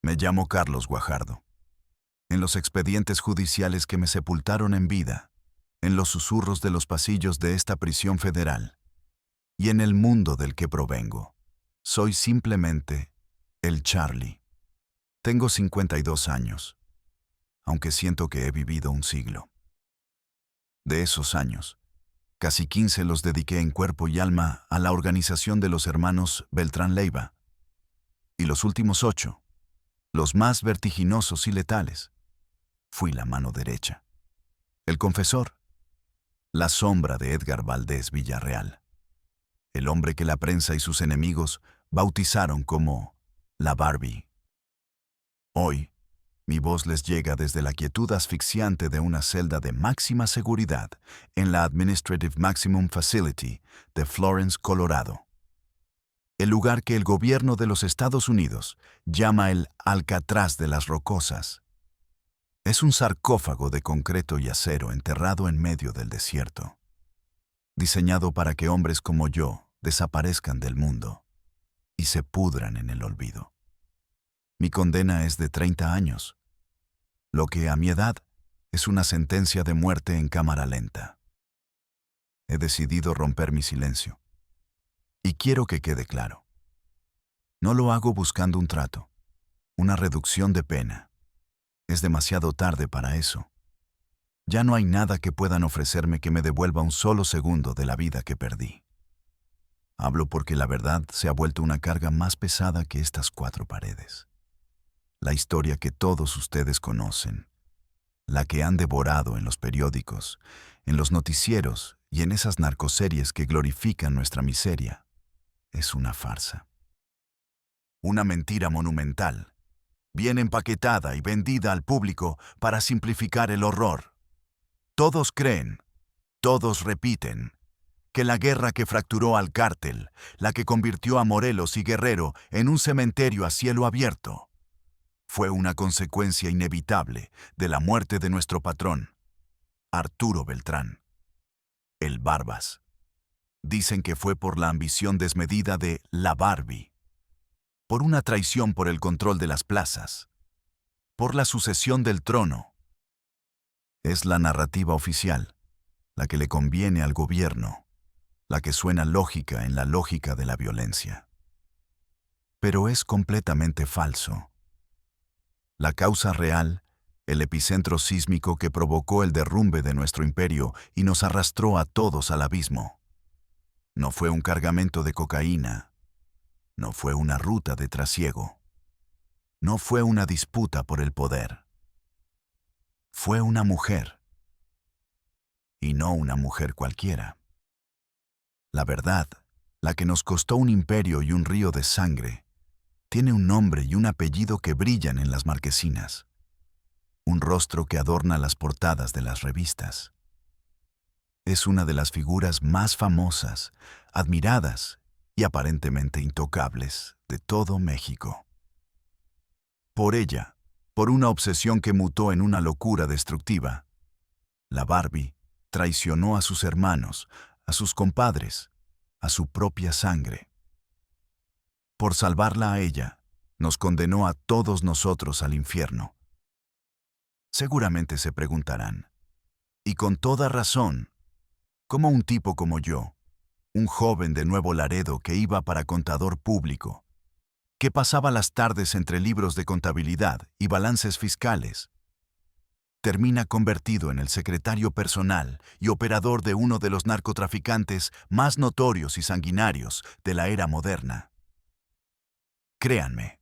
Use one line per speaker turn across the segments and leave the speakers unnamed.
Me llamo Carlos Guajardo. En los expedientes judiciales que me sepultaron en vida, en los susurros de los pasillos de esta prisión federal y en el mundo del que provengo, soy simplemente el Charlie. Tengo 52 años, aunque siento que he vivido un siglo. De esos años, casi 15 los dediqué en cuerpo y alma a la organización de los hermanos Beltrán Leiva, y los últimos 8, los más vertiginosos y letales, fui la mano derecha, el confesor, la sombra de Edgar Valdés Villarreal, el hombre que la prensa y sus enemigos bautizaron como la Barbie. Hoy, mi voz les llega desde la quietud asfixiante de una celda de máxima seguridad en la Administrative Maximum Facility de Florence, Colorado. El lugar que el gobierno de los Estados Unidos llama el Alcatraz de las Rocosas. Es un sarcófago de concreto y acero enterrado en medio del desierto, diseñado para que hombres como yo desaparezcan del mundo y se pudran en el olvido. Mi condena es de 30 años, lo que a mi edad es una sentencia de muerte en cámara lenta. He decidido romper mi silencio. Y quiero que quede claro. No lo hago buscando un trato, una reducción de pena. Es demasiado tarde para eso. Ya no hay nada que puedan ofrecerme que me devuelva un solo segundo de la vida que perdí. Hablo porque la verdad se ha vuelto una carga más pesada que estas 4 paredes. La historia que todos ustedes conocen, la que han devorado en los periódicos, en los noticieros y en esas narcoseries que glorifican nuestra miseria, es una farsa. Una mentira monumental, bien empaquetada y vendida al público para simplificar el horror. Todos creen, todos repiten, que la guerra que fracturó al cártel, la que convirtió a Morelos y Guerrero en un cementerio a cielo abierto, fue una consecuencia inevitable de la muerte de nuestro patrón, Arturo Beltrán, el Barbas. Dicen que fue por la ambición desmedida de la Barbie, por una traición por el control de las plazas, por la sucesión del trono. Es la narrativa oficial, la que le conviene al gobierno, la que suena lógica en la lógica de la violencia. Pero es completamente falso. La causa real, el epicentro sísmico que provocó el derrumbe de nuestro imperio y nos arrastró a todos al abismo, no fue un cargamento de cocaína, no fue una ruta de trasiego, no fue una disputa por el poder. Fue una mujer, y no una mujer cualquiera. La verdad, la que nos costó un imperio y un río de sangre, tiene un nombre y un apellido que brillan en las marquesinas, un rostro que adorna las portadas de las revistas. Es una de las figuras más famosas, admiradas y aparentemente intocables de todo México. Por ella, por una obsesión que mutó en una locura destructiva, la Barbie traicionó a sus hermanos, a sus compadres, a su propia sangre. Por salvarla a ella, nos condenó a todos nosotros al infierno. Seguramente se preguntarán, y con toda razón, ¿cómo un tipo como yo, un joven de Nuevo Laredo que iba para contador público, que pasaba las tardes entre libros de contabilidad y balances fiscales, termina convertido en el secretario personal y operador de uno de los narcotraficantes más notorios y sanguinarios de la era moderna? Créanme,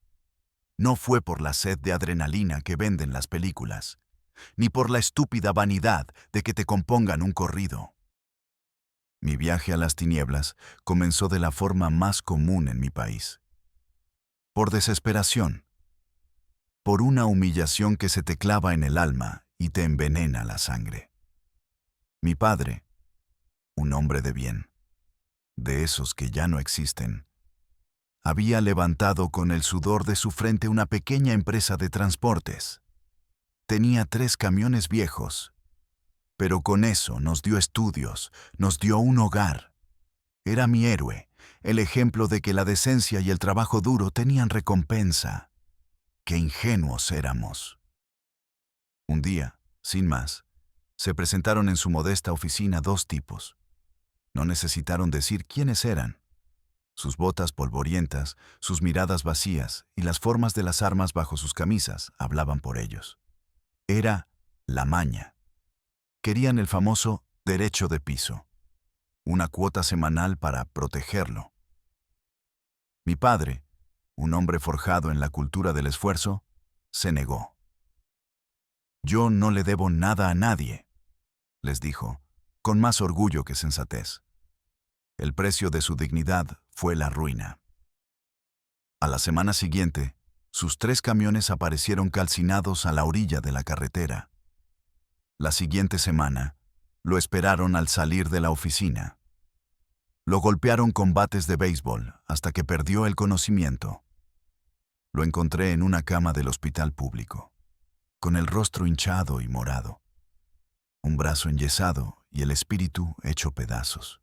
no fue por la sed de adrenalina que venden las películas, ni por la estúpida vanidad de que te compongan un corrido. Mi viaje a las tinieblas comenzó de la forma más común en mi país. Por desesperación, por una humillación que se te clava en el alma y te envenena la sangre. Mi padre, un hombre de bien, de esos que ya no existen, había levantado con el sudor de su frente una pequeña empresa de transportes. Tenía 3 camiones viejos, pero con eso nos dio estudios, nos dio un hogar. Era mi héroe, el ejemplo de que la decencia y el trabajo duro tenían recompensa. qué ingenuos éramos. Un día, sin más, se presentaron en su modesta oficina dos tipos. No necesitaron decir quiénes eran. Sus botas polvorientas, sus miradas vacías y las formas de las armas bajo sus camisas hablaban por ellos. Era la maña. Querían el famoso derecho de piso, una cuota semanal para protegerlo. Mi padre, un hombre forjado en la cultura del esfuerzo, se negó. Yo no le debo nada a nadie, les dijo, con más orgullo que sensatez. El precio de su dignidad fue la ruina. A la semana siguiente, sus 3 camiones aparecieron calcinados a la orilla de la carretera. La siguiente semana, lo esperaron al salir de la oficina. Lo golpearon con bates de béisbol hasta que perdió el conocimiento. Lo encontré en una cama del hospital público, con el rostro hinchado y morado, un brazo enyesado y el espíritu hecho pedazos.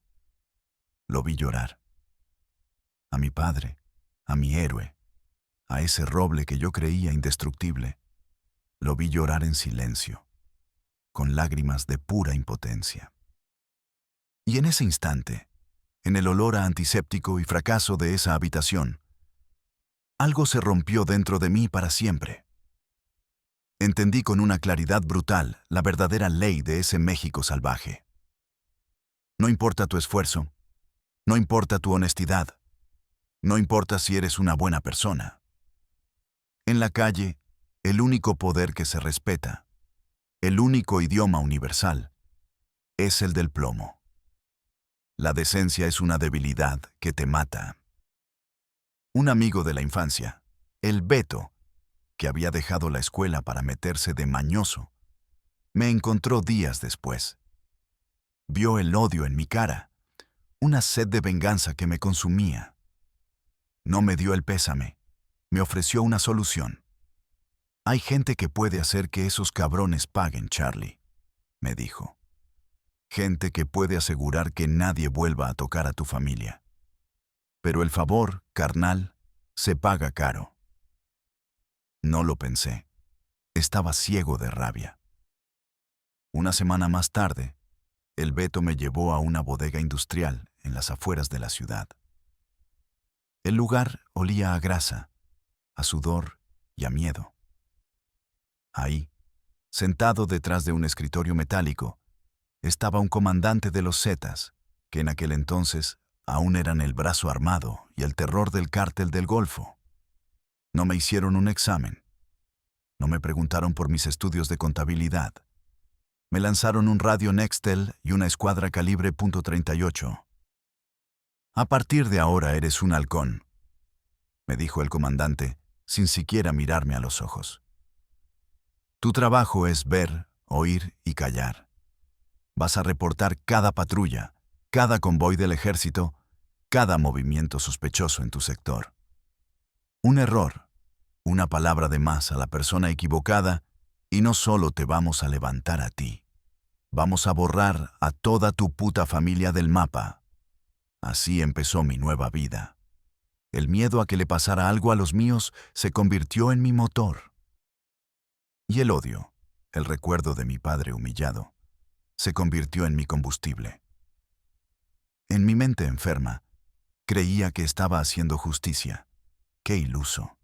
Lo vi llorar. A mi padre, a mi héroe, a ese roble que yo creía indestructible, lo vi llorar en silencio, con lágrimas de pura impotencia. Y en ese instante, en el olor a antiséptico y fracaso de esa habitación, algo se rompió dentro de mí para siempre. Entendí con una claridad brutal la verdadera ley de ese México salvaje. No importa tu esfuerzo, no importa tu honestidad, no importa si eres una buena persona. En la calle, el único poder que se respeta, el único idioma universal, es el del plomo. La decencia es una debilidad que te mata. Un amigo de la infancia, el Beto, que había dejado la escuela para meterse de mañoso, me encontró días después. Vio el odio en mi cara, una sed de venganza que me consumía. No me dio el pésame, me ofreció una solución. Hay gente que puede hacer que esos cabrones paguen, Charlie, me dijo. Gente que puede asegurar que nadie vuelva a tocar a tu familia. Pero el favor, carnal, se paga caro. No lo pensé. Estaba ciego de rabia. Una semana más tarde, el Beto me llevó a una bodega industrial en las afueras de la ciudad. El lugar olía a grasa, a sudor y a miedo. Ahí, sentado detrás de un escritorio metálico, estaba un comandante de los Zetas, que en aquel entonces aún eran el brazo armado y el terror del cártel del Golfo. No me hicieron un examen. No me preguntaron por mis estudios de contabilidad. Me lanzaron un radio Nextel y una escuadra calibre .38. A partir de ahora eres un halcón, me dijo el comandante, sin siquiera mirarme a los ojos. Tu trabajo es ver, oír y callar. Vas a reportar cada patrulla, cada convoy del ejército, cada movimiento sospechoso en tu sector. Un error, una palabra de más a la persona equivocada, y no solo te vamos a levantar a ti, vamos a borrar a toda tu puta familia del mapa. Así empezó mi nueva vida. El miedo a que le pasara algo a los míos se convirtió en mi motor. Y el odio, el recuerdo de mi padre humillado, se convirtió en mi combustible. En mi mente enferma, creía que estaba haciendo justicia. ¡Qué iluso!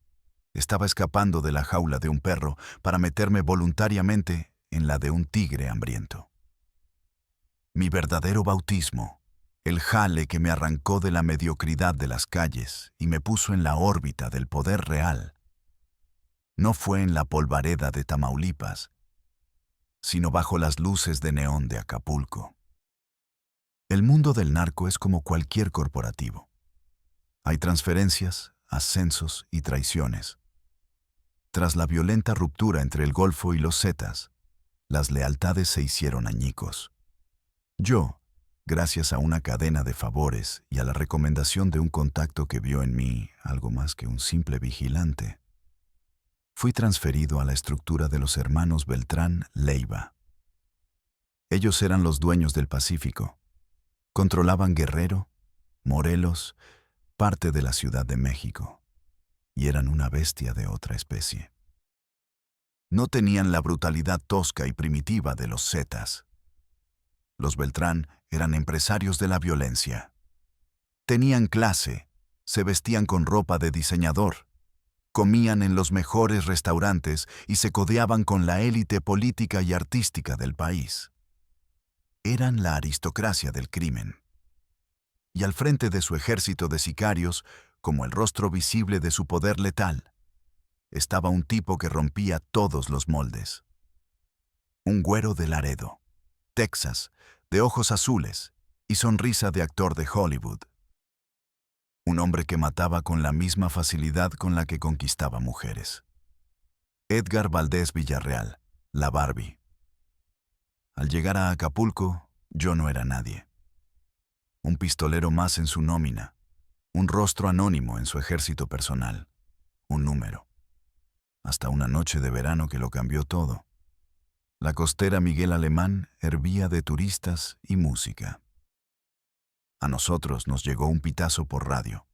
Estaba escapando de la jaula de un perro para meterme voluntariamente en la de un tigre hambriento. Mi verdadero bautismo, el jale que me arrancó de la mediocridad de las calles y me puso en la órbita del poder real, no fue en la polvareda de Tamaulipas, sino bajo las luces de neón de Acapulco. El mundo del narco es como cualquier corporativo. Hay transferencias, ascensos y traiciones. Tras la violenta ruptura entre el Golfo y los Zetas, las lealtades se hicieron añicos. Yo, gracias a una cadena de favores y a la recomendación de un contacto que vio en mí algo más que un simple vigilante, fui transferido a la estructura de los hermanos Beltrán Leiva. Ellos eran los dueños del Pacífico. Controlaban Guerrero, Morelos, parte de la Ciudad de México. y eran una bestia de otra especie. No tenían la brutalidad tosca y primitiva de los Zetas. Los Beltrán eran empresarios de la violencia. Tenían clase, se vestían con ropa de diseñador, comían en los mejores restaurantes y se codeaban con la élite política y artística del país. Eran la aristocracia del crimen. Y al frente de su ejército de sicarios, como el rostro visible de su poder letal, estaba un tipo que rompía todos los moldes. Un güero de Laredo, Texas, de ojos azules y sonrisa de actor de Hollywood. Un hombre que mataba con la misma facilidad con la que conquistaba mujeres. Edgar Valdés Villarreal, la Barbie. Al llegar a Acapulco, yo no era nadie. Un pistolero más en su nómina, un rostro anónimo en su ejército personal, un número. Hasta una noche de verano que lo cambió todo. La costera Miguel Alemán hervía de turistas y música. A nosotros nos llegó un pitazo por radio.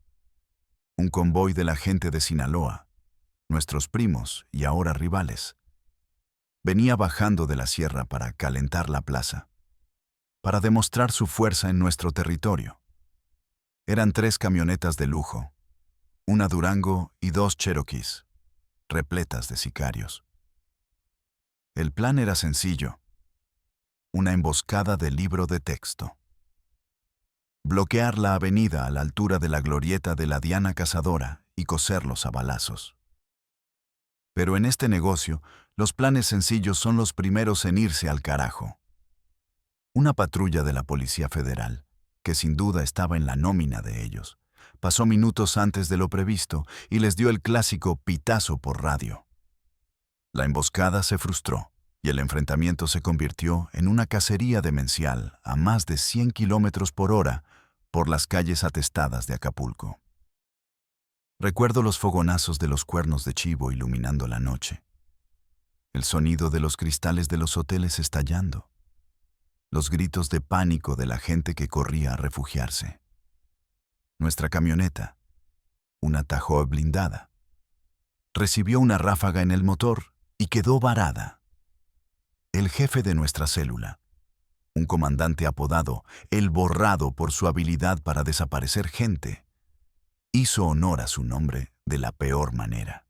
Un convoy de la gente de Sinaloa, nuestros primos y ahora rivales, venía bajando de la sierra para calentar la plaza, para demostrar su fuerza en nuestro territorio. Eran 3 camionetas de lujo, una Durango y 2 Cherokees, repletas de sicarios. El plan era sencillo, una emboscada de libro de texto. Bloquear la avenida a la altura de la glorieta de la Diana Cazadora y coserlos a balazos. Pero en este negocio, los planes sencillos son los primeros en irse al carajo. Una patrulla de la Policía Federal, que sin duda estaba en la nómina de ellos, pasó minutos antes de lo previsto y les dio el clásico pitazo por radio. La emboscada se frustró y el enfrentamiento se convirtió en una cacería demencial a más de 100 kilómetros por hora por las calles atestadas de Acapulco. Recuerdo los fogonazos de los cuernos de chivo iluminando la noche, el sonido de los cristales de los hoteles estallando, los gritos de pánico de la gente que corría a refugiarse. Nuestra camioneta, una Tahoe blindada, recibió una ráfaga en el motor y quedó varada. El jefe de nuestra célula, un comandante apodado El Borrado por su habilidad para desaparecer gente, hizo honor a su nombre de la peor manera.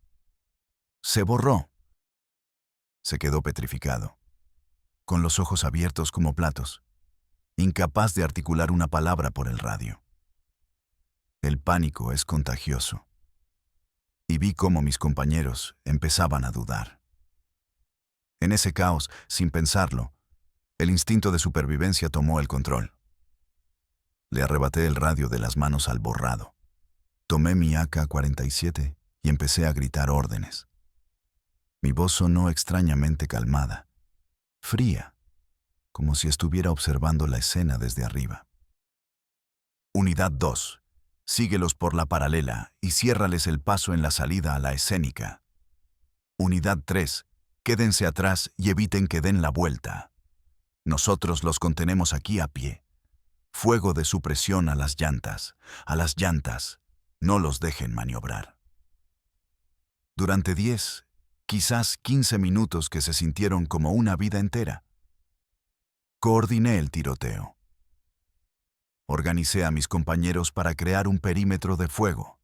Se borró. Se quedó petrificado, con los ojos abiertos como platos, incapaz de articular una palabra por el radio. El pánico es contagioso. Y vi cómo mis compañeros empezaban a dudar. En ese caos, sin pensarlo, el instinto de supervivencia tomó el control. Le arrebaté el radio de las manos al Borrado. Tomé mi AK-47 y empecé a gritar órdenes. Mi voz sonó extrañamente calmada, fría, como si estuviera observando la escena desde arriba. Unidad 2. Síguelos por la paralela y ciérrales el paso en la salida a la escénica. Unidad 3. Quédense atrás y eviten que den la vuelta. Nosotros los contenemos aquí a pie. Fuego de supresión a las llantas, a las llantas. No los dejen maniobrar. Durante 10, quizás 15 minutos que se sintieron como una vida entera, coordiné el tiroteo. Organicé a mis compañeros para crear un perímetro de fuego.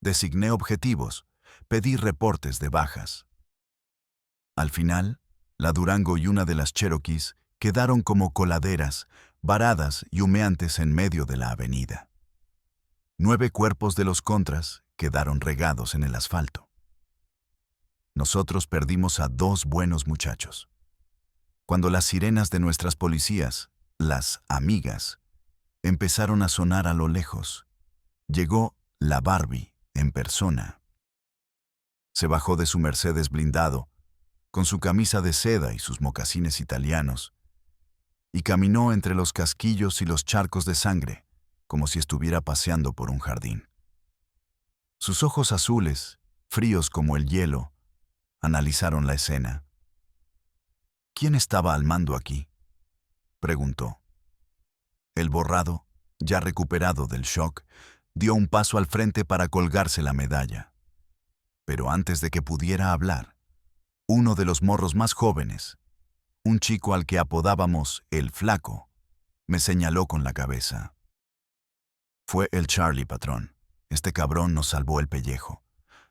Designé objetivos, pedí reportes de bajas. Al final, la Durango y una de las Cherokees quedaron como coladeras, varadas y humeantes en medio de la avenida. 9 cuerpos de los contras quedaron regados en el asfalto. Nosotros perdimos a 2 buenos muchachos. Cuando las sirenas de nuestras policías, las amigas, empezaron a sonar a lo lejos, llegó la Barbie en persona. Se bajó de su Mercedes blindado, con su camisa de seda y sus mocasines italianos, y caminó entre los casquillos y los charcos de sangre, como si estuviera paseando por un jardín. Sus ojos azules, fríos como el hielo, analizaron la escena. ¿Quién estaba al mando aquí?, preguntó. El Borrado, ya recuperado del shock, dio un paso al frente para colgarse la medalla. Pero antes de que pudiera hablar, uno de los morros más jóvenes, un chico al que apodábamos el Flaco, me señaló con la cabeza. Fue el Charlie, patrón. Este cabrón nos salvó el pellejo.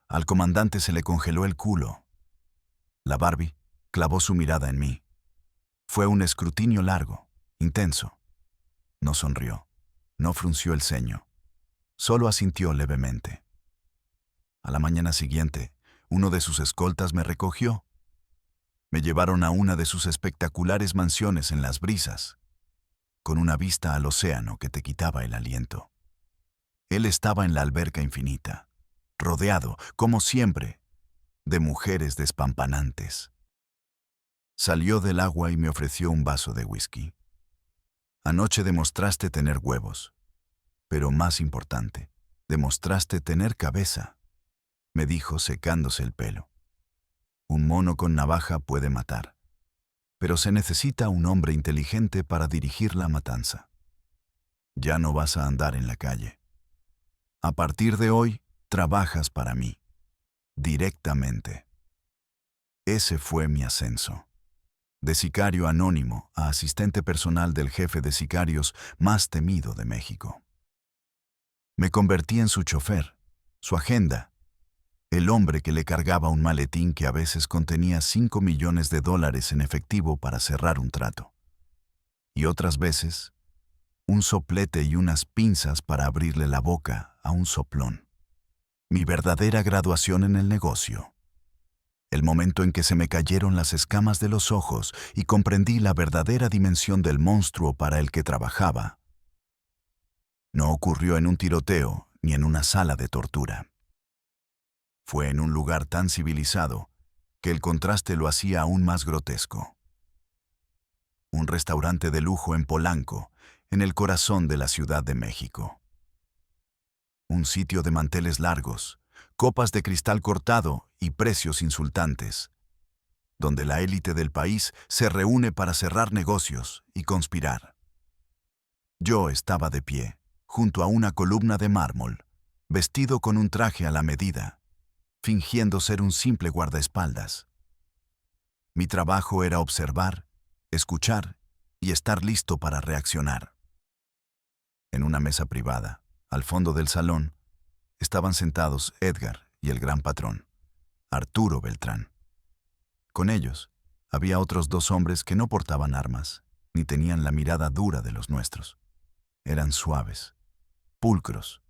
Al comandante se le congeló el culo. La Barbie clavó su mirada en mí. Fue un escrutinio largo, intenso. No sonrió, no frunció el ceño, solo asintió levemente. A la mañana siguiente, uno de sus escoltas me recogió. Me llevaron a una de sus espectaculares mansiones en las brisas, con una vista al océano que te quitaba el aliento. Él estaba en la alberca infinita, rodeado, como siempre, de mujeres despampanantes. Salió del agua y me ofreció un vaso de whisky. Anoche demostraste tener huevos, pero más importante, demostraste tener cabeza, me dijo secándose el pelo. Un mono con navaja puede matar, pero se necesita un hombre inteligente para dirigir la matanza. Ya no vas a andar en la calle. A partir de hoy, trabajas para mí, directamente. Ese fue mi ascenso. De sicario anónimo a asistente personal del jefe de sicarios más temido de México. Me convertí en su chofer, su agenda, el hombre que le cargaba un maletín que a veces contenía $5 millones en efectivo para cerrar un trato. Y otras veces, un soplete y unas pinzas para abrirle la boca a un soplón. Mi verdadera graduación en el negocio. El momento en que se me cayeron las escamas de los ojos y comprendí la verdadera dimensión del monstruo para el que trabajaba. No ocurrió en un tiroteo ni en una sala de tortura. Fue en un lugar tan civilizado que el contraste lo hacía aún más grotesco. Un restaurante de lujo en Polanco, en el corazón de la Ciudad de México. Un sitio de manteles largos, copas de cristal cortado y precios insultantes, donde la élite del país se reúne para cerrar negocios y conspirar. Yo estaba de pie, junto a una columna de mármol, vestido con un traje a la medida, fingiendo ser un simple guardaespaldas. Mi trabajo era observar, escuchar y estar listo para reaccionar. En una mesa privada, al fondo del salón, estaban sentados Edgar y el gran patrón, Arturo Beltrán. Con ellos, había otros 2 hombres que no portaban armas, ni tenían la mirada dura de los nuestros. Eran suaves, pulcros,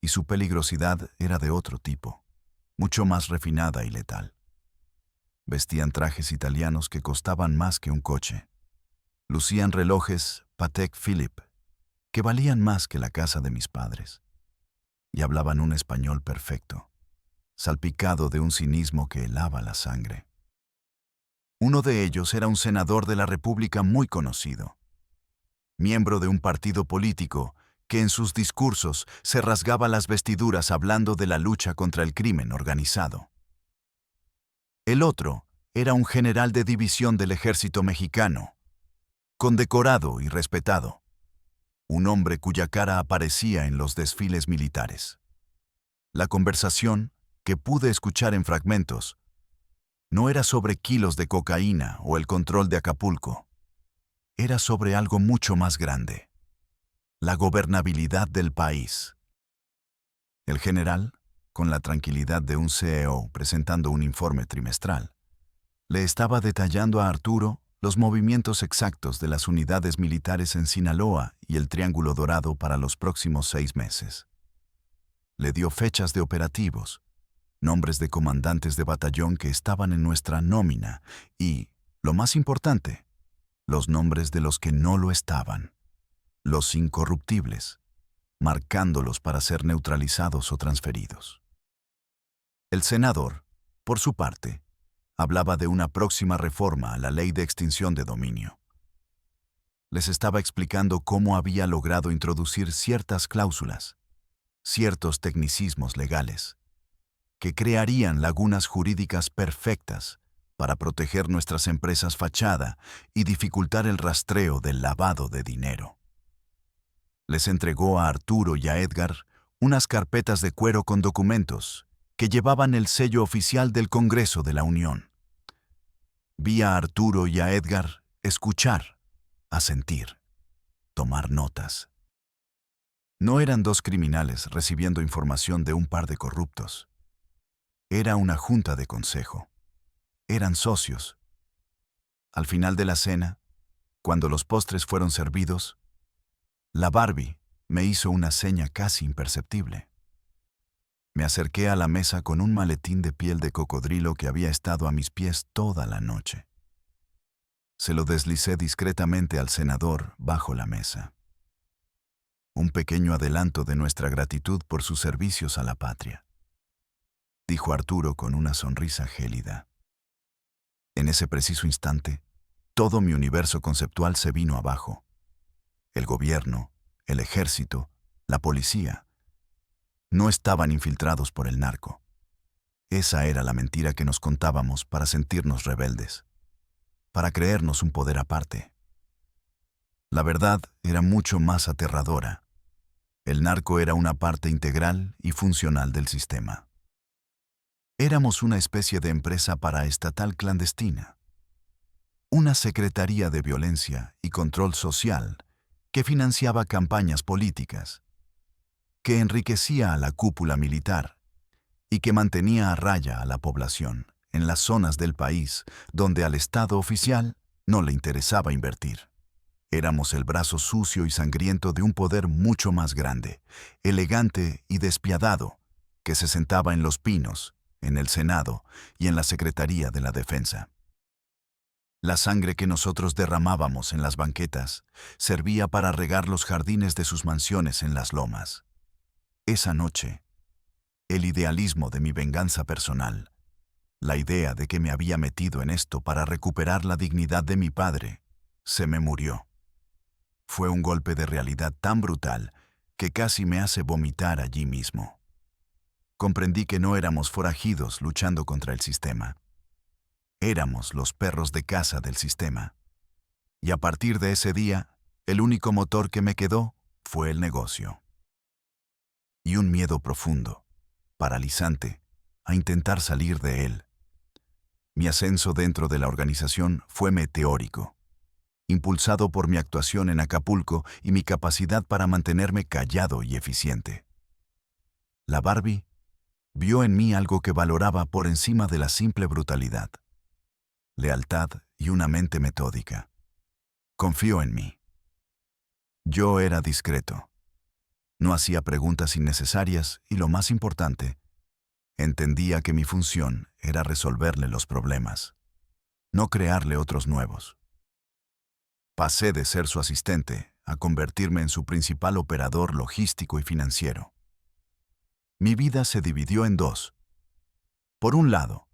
y su peligrosidad era de otro tipo, mucho más refinada y letal. Vestían trajes italianos que costaban más que un coche. Lucían relojes Patek Philippe, que valían más que la casa de mis padres. Y hablaban un español perfecto, salpicado de un cinismo que helaba la sangre. Uno de ellos era un senador de la República muy conocido, miembro de un partido político que en sus discursos se rasgaba las vestiduras hablando de la lucha contra el crimen organizado. El otro era un general de división del ejército mexicano, condecorado y respetado, un hombre cuya cara aparecía en los desfiles militares. La conversación, que pude escuchar en fragmentos, no era sobre kilos de cocaína o el control de Acapulco. Era sobre algo mucho más grande: la gobernabilidad del país. El general, con la tranquilidad de un CEO presentando un informe trimestral, le estaba detallando a Arturo los movimientos exactos de las unidades militares en Sinaloa y el Triángulo Dorado para los próximos 6 meses. Le dio fechas de operativos, nombres de comandantes de batallón que estaban en nuestra nómina y, lo más importante, los nombres de los que no lo estaban, los incorruptibles, marcándolos para ser neutralizados o transferidos. El senador, por su parte, hablaba de una próxima reforma a la ley de extinción de dominio. Les estaba explicando cómo había logrado introducir ciertas cláusulas, ciertos tecnicismos legales, que crearían lagunas jurídicas perfectas para proteger nuestras empresas fachada y dificultar el rastreo del lavado de dinero. Les entregó a Arturo y a Edgar unas carpetas de cuero con documentos que llevaban el sello oficial del Congreso de la Unión. Vi a Arturo y a Edgar escuchar, asentir, tomar notas. No eran dos criminales recibiendo información de un par de corruptos. Era una junta de consejo. Eran socios. Al final de la cena, cuando los postres fueron servidos, la Barbie me hizo una seña casi imperceptible. Me acerqué a la mesa con un maletín de piel de cocodrilo que había estado a mis pies toda la noche. Se lo deslicé discretamente al senador bajo la mesa. Un pequeño adelanto de nuestra gratitud por sus servicios a la patria, dijo Arturo con una sonrisa gélida. En ese preciso instante, todo mi universo conceptual se vino abajo. El gobierno, el ejército, la policía, no estaban infiltrados por el narco. Esa era la mentira que nos contábamos para sentirnos rebeldes, para creernos un poder aparte. La verdad era mucho más aterradora. El narco era una parte integral y funcional del sistema. Éramos una especie de empresa paraestatal clandestina, una secretaría de violencia y control social que financiaba campañas políticas, que enriquecía a la cúpula militar y que mantenía a raya a la población en las zonas del país donde al Estado oficial no le interesaba invertir. Éramos el brazo sucio y sangriento de un poder mucho más grande, elegante y despiadado, que se sentaba en Los Pinos, en el Senado y en la Secretaría de la Defensa. La sangre que nosotros derramábamos en las banquetas servía para regar los jardines de sus mansiones en las lomas. Esa noche, el idealismo de mi venganza personal, la idea de que me había metido en esto para recuperar la dignidad de mi padre, se me murió. Fue un golpe de realidad tan brutal que casi me hace vomitar allí mismo. Comprendí que no éramos forajidos luchando contra el sistema. Éramos los perros de caza del sistema. Y a partir de ese día, el único motor que me quedó fue el negocio. Y un miedo profundo, paralizante, a intentar salir de él. Mi ascenso dentro de la organización fue meteórico, impulsado por mi actuación en Acapulco y mi capacidad para mantenerme callado y eficiente. La Barbie vio en mí algo que valoraba por encima de la simple brutalidad: lealtad y una mente metódica. Confió en mí. Yo era discreto. No hacía preguntas innecesarias y, lo más importante, entendía que mi función era resolverle los problemas, no crearle otros nuevos. Pasé de ser su asistente a convertirme en su principal operador logístico y financiero. Mi vida se dividió en dos. Por un lado,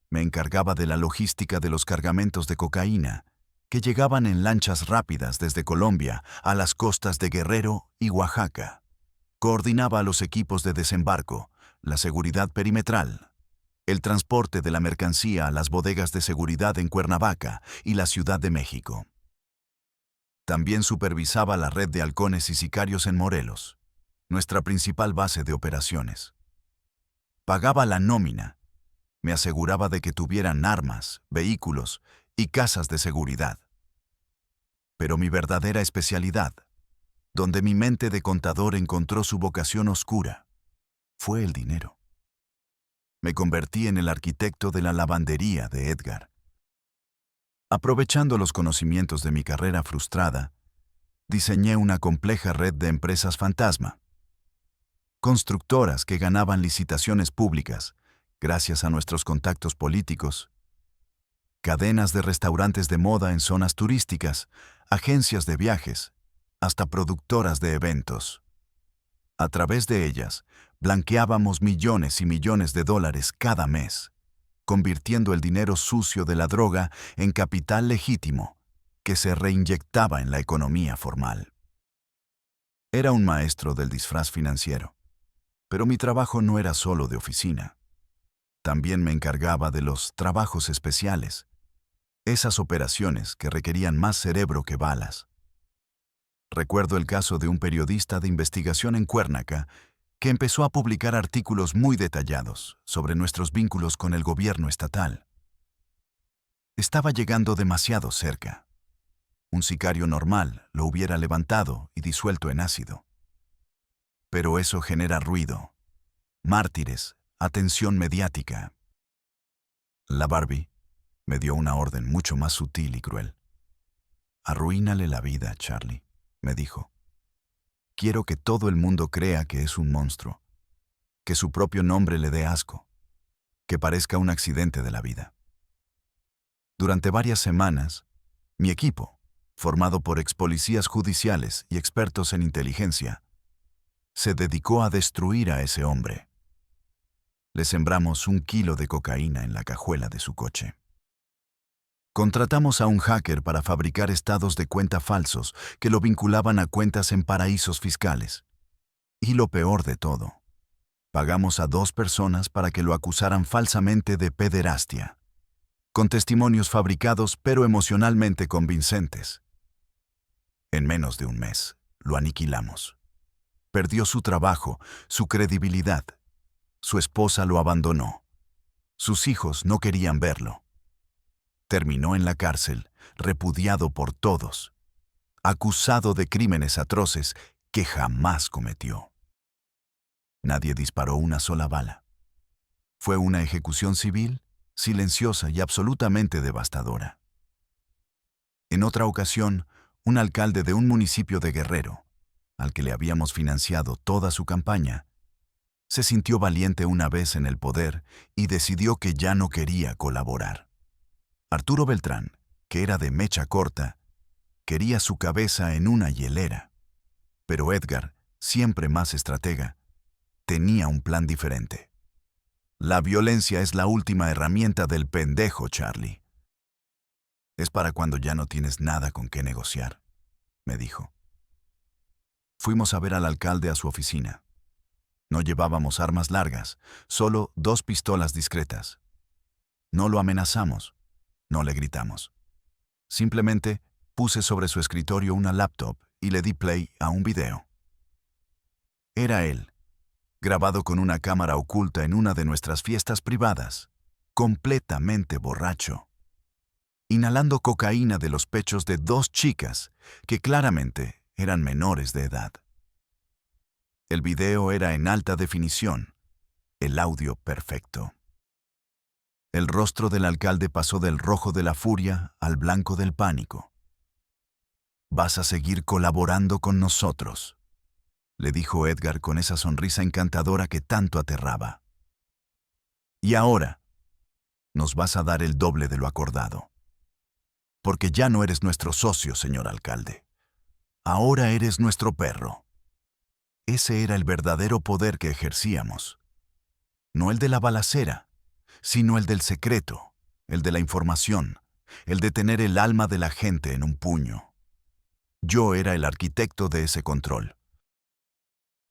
me encargaba de la logística de los cargamentos de cocaína que llegaban en lanchas rápidas desde Colombia a las costas de Guerrero y Oaxaca. Coordinaba a los equipos de desembarco, la seguridad perimetral, el transporte de la mercancía a las bodegas de seguridad en Cuernavaca y la Ciudad de México. También supervisaba la red de halcones y sicarios en Morelos, nuestra principal base de operaciones. Pagaba la nómina, me aseguraba de que tuvieran armas, vehículos y casas de seguridad. Pero mi verdadera especialidad, donde mi mente de contador encontró su vocación oscura, fue el dinero. Me convertí en el arquitecto de la lavandería de Edgar. Aprovechando los conocimientos de mi carrera frustrada, diseñé una compleja red de empresas fantasma, constructoras que ganaban licitaciones públicas gracias a nuestros contactos políticos, cadenas de restaurantes de moda en zonas turísticas, agencias de viajes, hasta productoras de eventos. A través de ellas, blanqueábamos millones y millones de dólares cada mes, convirtiendo el dinero sucio de la droga en capital legítimo que se reinyectaba en la economía formal. Era un maestro del disfraz financiero, pero mi trabajo no era solo de oficina. También me encargaba de los trabajos especiales, esas operaciones que requerían más cerebro que balas. Recuerdo el caso de un periodista de investigación en Cuernavaca que empezó a publicar artículos muy detallados sobre nuestros vínculos con el gobierno estatal. Estaba llegando demasiado cerca. Un sicario normal lo hubiera levantado y disuelto en ácido. Pero eso genera ruido, mártires, atención mediática. La Barbie me dio una orden mucho más sutil y cruel. Arruínale la vida, Charlie, me dijo. Quiero que todo el mundo crea que es un monstruo, que su propio nombre le dé asco, que parezca un accidente de la vida. Durante varias semanas, mi equipo, formado por expolicías judiciales y expertos en inteligencia, se dedicó a destruir a ese hombre. Le sembramos 1 kilo de cocaína en la cajuela de su coche. Contratamos a un hacker para fabricar estados de cuenta falsos que lo vinculaban a cuentas en paraísos fiscales. Y lo peor de todo, pagamos a 2 personas para que lo acusaran falsamente de pederastia, con testimonios fabricados pero emocionalmente convincentes. En menos de un mes, lo aniquilamos. Perdió su trabajo, su credibilidad. Su esposa lo abandonó. Sus hijos no querían verlo. Terminó en la cárcel, repudiado por todos, acusado de crímenes atroces que jamás cometió. Nadie disparó una sola bala. Fue una ejecución civil, silenciosa y absolutamente devastadora. En otra ocasión, un alcalde de un municipio de Guerrero, al que le habíamos financiado toda su campaña, se sintió valiente una vez en el poder y decidió que ya no quería colaborar. Arturo Beltrán, que era de mecha corta, quería su cabeza en una hielera. Pero Edgar, siempre más estratega, tenía un plan diferente. La violencia es la última herramienta del pendejo, Charlie. Es para cuando ya no tienes nada con qué negociar, me dijo. Fuimos a ver al alcalde a su oficina. No llevábamos armas largas, solo 2 pistolas discretas. No lo amenazamos, no le gritamos. Simplemente puse sobre su escritorio una laptop y le di play a un video. Era él, grabado con una cámara oculta en una de nuestras fiestas privadas, completamente borracho, inhalando cocaína de los pechos de 2 chicas que claramente eran menores de edad. El video era en alta definición, el audio perfecto. El rostro del alcalde pasó del rojo de la furia al blanco del pánico. «Vas a seguir colaborando con nosotros», le dijo Edgar con esa sonrisa encantadora que tanto aterraba. «Y ahora, nos vas a dar el doble de lo acordado. Porque ya no eres nuestro socio, señor alcalde. Ahora eres nuestro perro». Ese era el verdadero poder que ejercíamos. No el de la balacera, sino el del secreto, el de la información, el de tener el alma de la gente en un puño. Yo era el arquitecto de ese control.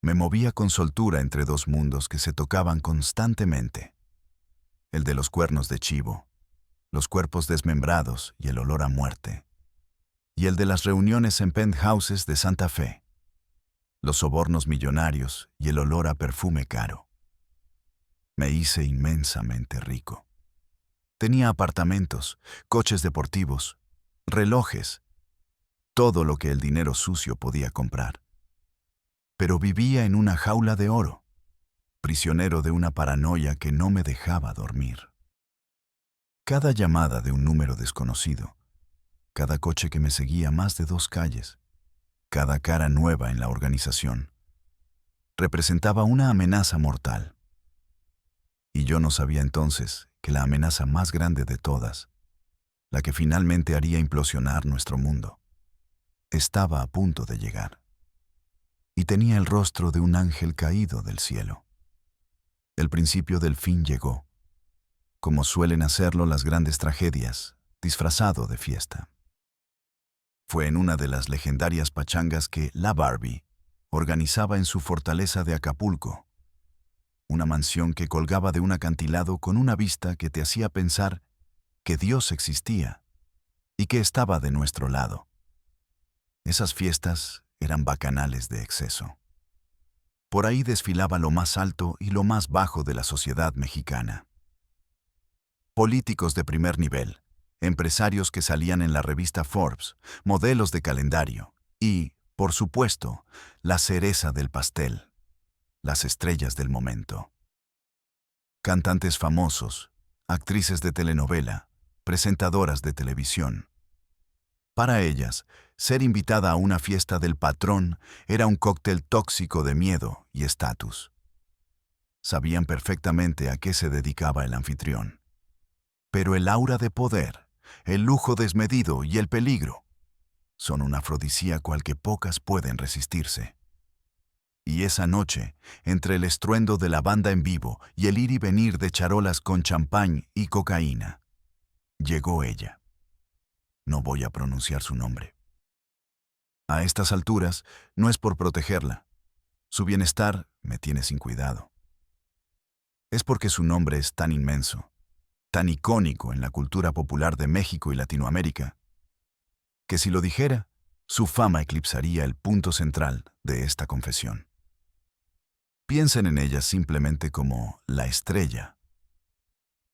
Me movía con soltura entre 2 mundos que se tocaban constantemente. El de los cuernos de chivo, los cuerpos desmembrados y el olor a muerte. Y el de las reuniones en penthouses de Santa Fe. Los sobornos millonarios y el olor a perfume caro. Me hice inmensamente rico. Tenía apartamentos, coches deportivos, relojes, todo lo que el dinero sucio podía comprar. Pero vivía en una jaula de oro, prisionero de una paranoia que no me dejaba dormir. Cada llamada de un número desconocido, cada coche que me seguía más de 2 calles, cada cara nueva en la organización, representaba una amenaza mortal. Y yo no sabía entonces que la amenaza más grande de todas, la que finalmente haría implosionar nuestro mundo, estaba a punto de llegar. Y tenía el rostro de un ángel caído del cielo. El principio del fin llegó, como suelen hacerlo las grandes tragedias, disfrazado de fiesta. Fue en una de las legendarias pachangas que la Barbie organizaba en su fortaleza de Acapulco, una mansión que colgaba de un acantilado con una vista que te hacía pensar que Dios existía y que estaba de nuestro lado. Esas fiestas eran bacanales de exceso. Por ahí desfilaba lo más alto y lo más bajo de la sociedad mexicana. Políticos de primer nivel, empresarios que salían en la revista Forbes, modelos de calendario y, por supuesto, la cereza del pastel, las estrellas del momento. Cantantes famosos, actrices de telenovela, presentadoras de televisión. Para ellas, ser invitada a una fiesta del patrón era un cóctel tóxico de miedo y estatus. Sabían perfectamente a qué se dedicaba el anfitrión. Pero el aura de poder, el lujo desmedido y el peligro son un afrodisíaco al que pocas pueden resistirse. Y esa noche, entre el estruendo de la banda en vivo y el ir y venir de charolas con champán y cocaína, llegó ella. No voy a pronunciar su nombre. A estas alturas, no es por protegerla. Su bienestar me tiene sin cuidado. Es porque su nombre es tan inmenso, tan icónico en la cultura popular de México y Latinoamérica, que si lo dijera, su fama eclipsaría el punto central de esta confesión. Piensen en ella simplemente como la estrella.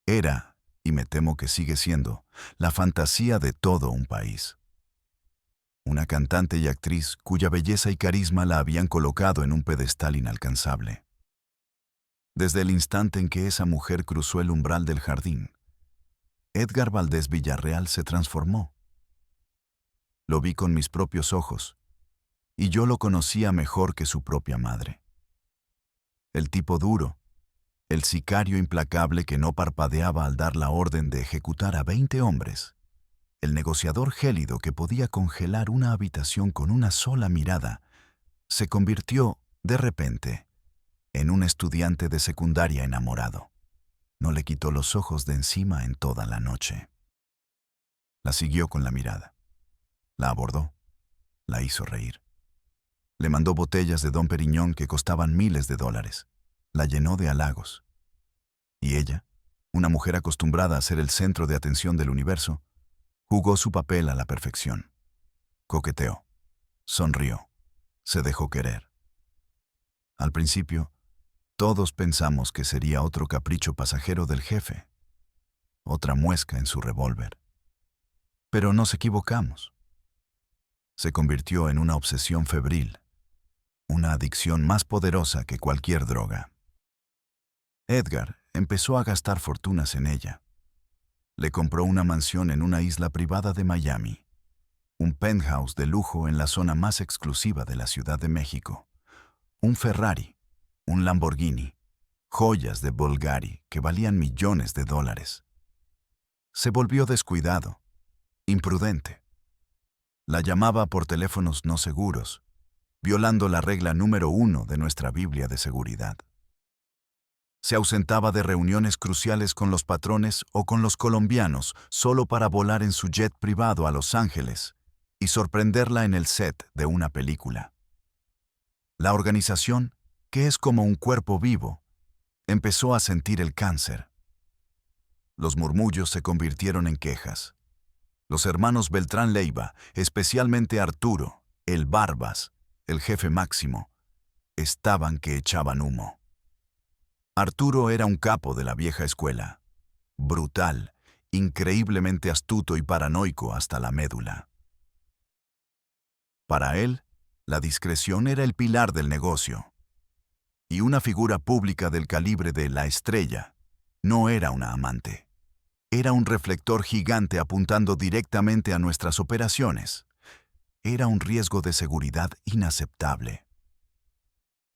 Era, y me temo que sigue siendo, la fantasía de todo un país. Una cantante y actriz cuya belleza y carisma la habían colocado en un pedestal inalcanzable. Desde el instante en que esa mujer cruzó el umbral del jardín, Edgar Valdés Villarreal se transformó. Lo vi con mis propios ojos, y yo lo conocía mejor que su propia madre. El tipo duro, el sicario implacable que no parpadeaba al dar la orden de ejecutar a 20 hombres, el negociador gélido que podía congelar una habitación con una sola mirada, se convirtió, de repente, en un estudiante de secundaria enamorado. No le quitó los ojos de encima en toda la noche. La siguió con la mirada. La abordó. La hizo reír. Le mandó botellas de Dom Periñón que costaban miles de dólares. La llenó de halagos. Y ella, una mujer acostumbrada a ser el centro de atención del universo, jugó su papel a la perfección. Coqueteó. Sonrió. Se dejó querer. Al principio, todos pensamos que sería otro capricho pasajero del jefe, otra muesca en su revólver. Pero nos equivocamos. Se convirtió en una obsesión febril, una adicción más poderosa que cualquier droga. Edgar empezó a gastar fortunas en ella. Le compró una mansión en una isla privada de Miami, un penthouse de lujo en la zona más exclusiva de la Ciudad de México, un Ferrari, un Lamborghini, joyas de Bulgari que valían millones de dólares. Se volvió descuidado, imprudente. La llamaba por teléfonos no seguros, violando la regla número 1 de nuestra Biblia de seguridad. Se ausentaba de reuniones cruciales con los patrones o con los colombianos solo para volar en su jet privado a Los Ángeles y sorprenderla en el set de una película. La organización, que es como un cuerpo vivo, empezó a sentir el cáncer. Los murmullos se convirtieron en quejas. Los hermanos Beltrán Leiva, especialmente Arturo, el Barbas, el jefe máximo, estaban que echaban humo. Arturo era un capo de la vieja escuela, brutal, increíblemente astuto y paranoico hasta la médula. Para él, la discreción era el pilar del negocio. Y una figura pública del calibre de La Estrella no era una amante. Era un reflector gigante apuntando directamente a nuestras operaciones. Era un riesgo de seguridad inaceptable.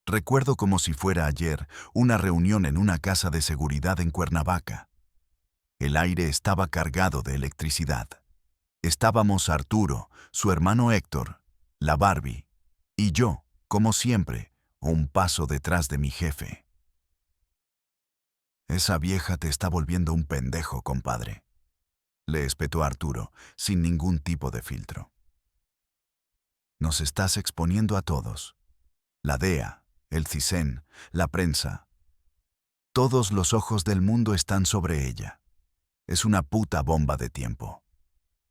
Recuerdo como si fuera ayer una reunión en una casa de seguridad en Cuernavaca. El aire estaba cargado de electricidad. Estábamos Arturo, su hermano Héctor, la Barbie, y yo, como siempre, un paso detrás de mi jefe. Esa vieja te está volviendo un pendejo, compadre, le espetó Arturo, sin ningún tipo de filtro. Nos estás exponiendo a todos. La DEA, el CISEN, la prensa. Todos los ojos del mundo están sobre ella. Es una puta bomba de tiempo.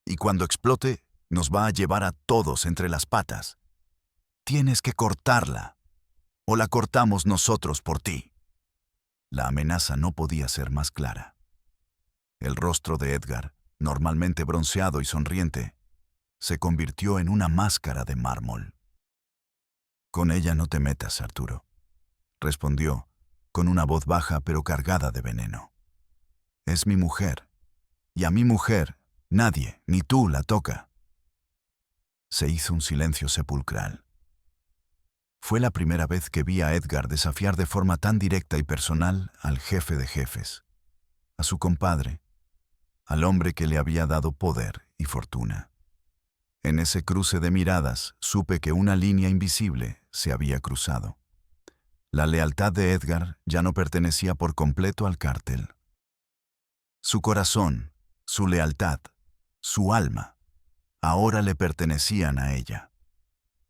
Y cuando explote, nos va a llevar a todos entre las patas. Tienes que cortarla. o la cortamos nosotros por ti. La amenaza no podía ser más clara. El rostro de Edgar, normalmente bronceado y sonriente, se convirtió en una máscara de mármol. «Con ella no te metas, Arturo», respondió, con una voz baja pero cargada de veneno. «Es mi mujer, y a mi mujer nadie, ni tú, la toca». Se hizo un silencio sepulcral. Fue la primera vez que vi a Edgar desafiar de forma tan directa y personal al jefe de jefes, a su compadre, al hombre que le había dado poder y fortuna. En ese cruce de miradas supe que una línea invisible se había cruzado. La lealtad de Edgar ya no pertenecía por completo al cártel. Su corazón, su lealtad, su alma, ahora le pertenecían a ella.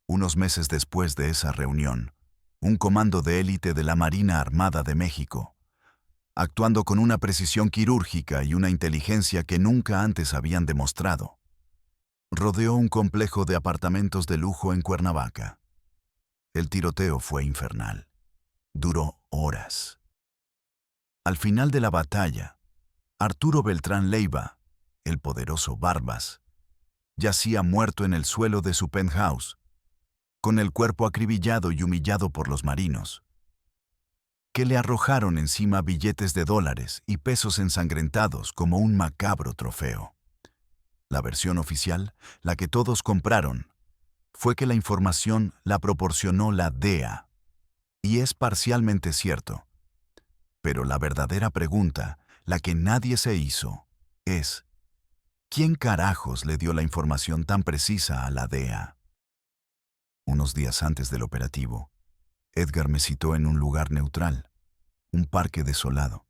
Unos meses después de esa reunión, un comando de élite de la Marina Armada de México, actuando con una precisión quirúrgica y una inteligencia que nunca antes habían demostrado, rodeó un complejo de apartamentos de lujo en Cuernavaca. El tiroteo fue infernal. Duró horas. Al final de la batalla, Arturo Beltrán Leiva, el poderoso Barbas, yacía muerto en el suelo de su penthouse, con el cuerpo acribillado y humillado por los marinos, que le arrojaron encima billetes de dólares y pesos ensangrentados como un macabro trofeo. La versión oficial, la que todos compraron, fue que la información la proporcionó la DEA, y es parcialmente cierto. Pero la verdadera pregunta, la que nadie se hizo, es: ¿quién carajos le dio la información tan precisa a la DEA? Unos días antes del operativo, Edgar me citó en un lugar neutral, un parque desolado.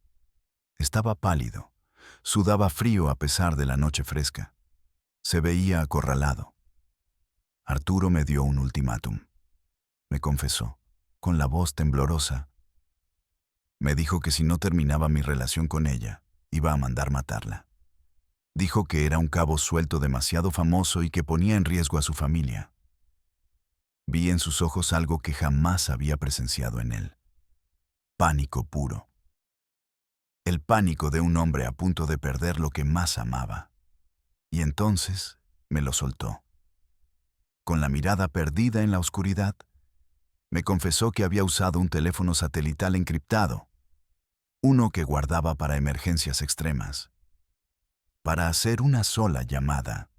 Estaba pálido, sudaba frío a pesar de la noche fresca. Se veía acorralado. Arturo me dio un ultimátum. Me confesó, con la voz temblorosa. Me dijo que si no terminaba mi relación con ella, iba a mandar matarla. Dijo que era un cabo suelto demasiado famoso y que ponía en riesgo a su familia. Vi en sus ojos algo que jamás había presenciado en él. Pánico puro. El pánico de un hombre a punto de perder lo que más amaba. Y entonces me lo soltó. Con la mirada perdida en la oscuridad, me confesó que había usado un teléfono satelital encriptado, uno que guardaba para emergencias extremas, para hacer una sola llamada.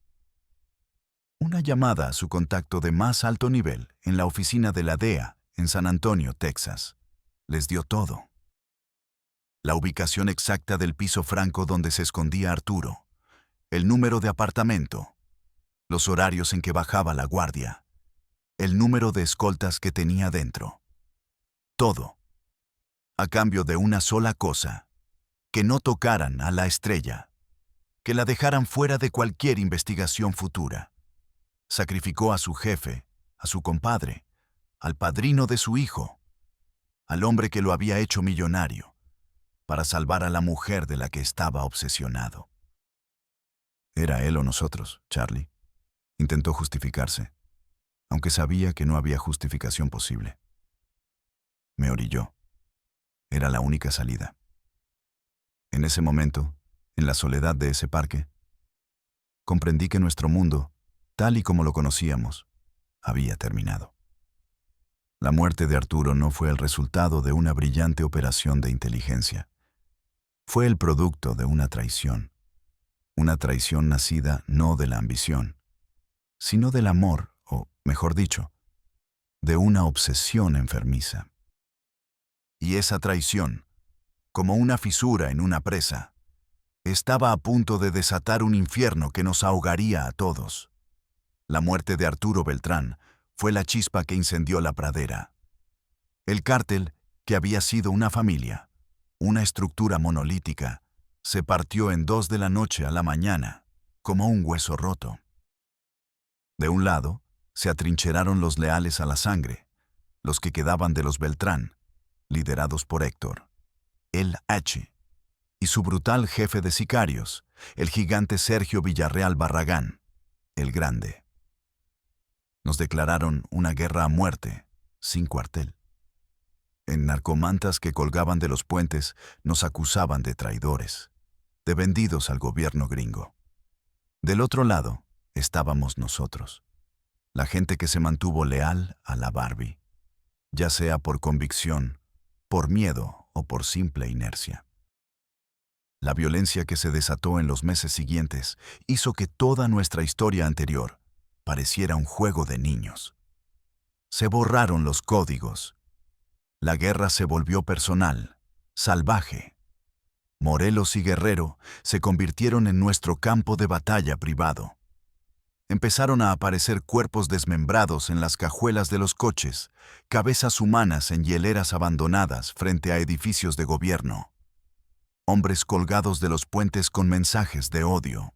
Una llamada a su contacto de más alto nivel en la oficina de la DEA en San Antonio, Texas. Les dio todo. La ubicación exacta del piso franco donde se escondía Arturo, el número de apartamento, los horarios en que bajaba la guardia, el número de escoltas que tenía dentro. Todo. A cambio de una sola cosa: que no tocaran a la estrella, que la dejaran fuera de cualquier investigación futura. Sacrificó a su jefe, a su compadre, al padrino de su hijo, al hombre que lo había hecho millonario, para salvar a la mujer de la que estaba obsesionado. Era él o nosotros, Charlie. Intentó justificarse, aunque sabía que no había justificación posible. Me orilló. Era la única salida. En ese momento, en la soledad de ese parque, comprendí que nuestro mundo, tal y como lo conocíamos, había terminado. La muerte de Arturo no fue el resultado de una brillante operación de inteligencia. Fue el producto de una traición nacida no de la ambición, sino del amor, o, mejor dicho, de una obsesión enfermiza. Y esa traición, como una fisura en una presa, estaba a punto de desatar un infierno que nos ahogaría a todos. La muerte de Arturo Beltrán fue la chispa que incendió la pradera. El cártel, que había sido una familia, una estructura monolítica, se partió en dos de la noche a la mañana, como un hueso roto. De un lado, se atrincheraron los leales a la sangre, los que quedaban de los Beltrán, liderados por Héctor, el H, y su brutal jefe de sicarios, el gigante Sergio Villarreal Barragán, el Grande. Nos declararon una guerra a muerte, sin cuartel. En narcomantas que colgaban de los puentes nos acusaban de traidores, de vendidos al gobierno gringo. Del otro lado estábamos nosotros, la gente que se mantuvo leal a la Barbie, ya sea por convicción, por miedo o por simple inercia. La violencia que se desató en los meses siguientes hizo que toda nuestra historia anterior pareciera un juego de niños. Se borraron los códigos. La guerra se volvió personal, salvaje. Morelos y Guerrero se convirtieron en nuestro campo de batalla privado. Empezaron a aparecer cuerpos desmembrados en las cajuelas de los coches, cabezas humanas en hieleras abandonadas frente a edificios de gobierno, hombres colgados de los puentes con mensajes de odio.